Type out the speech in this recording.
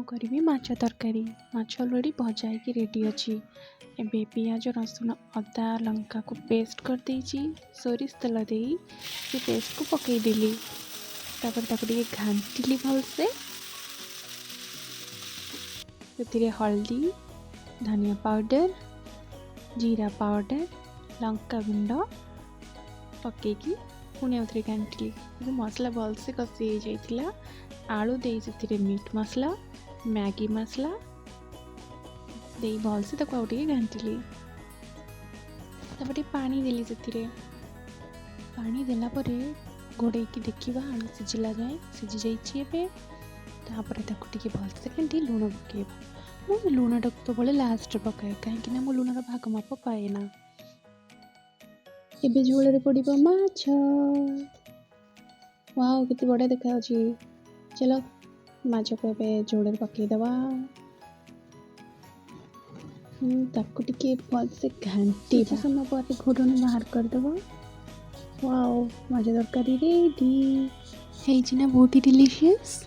करी माछ तरकारी। माछ ऑलरेडी भजा होगी रेडी अच्छी। एबे पियाज रसुण अदा लंका को पेस्ट कर देची। सोरिष तेल दे से पेस्ट को पकईदेली। तापर घांटिली भलसे। से हल्दी धनिया पाउडर जीरा पाउडर लंका गुंड पकईकी पुणी आउे घांटिली। मसला भलसे कषि हो जाइतिला। आलू दे से मीट मसला मैगी मसला दे भलसे ताको आउ टिके घांटिली। तापर पानी देली से पानी देला परे घोड़ेकी देखिबा आलू सिझिला जाए सिझी जाइछि। एबे तापर ताको टिके भलसे घांटी लूण पकेबा। मु लूण टाक तो बोले लास्ट पकाए कहीं मो लूणर भाग माप पाए ना। एबे झोल पड़िबो माछ। वाओ केते बढ़िया देखा। चलो माछ को एबे झोल पकईदबा। ताको टिके भलसे घांटी किछ समय पर घोड़ने बाहर करदबा। वाओ माछ तरकारी रेडी। हेइछि ना बहुत ही डिलीशियस।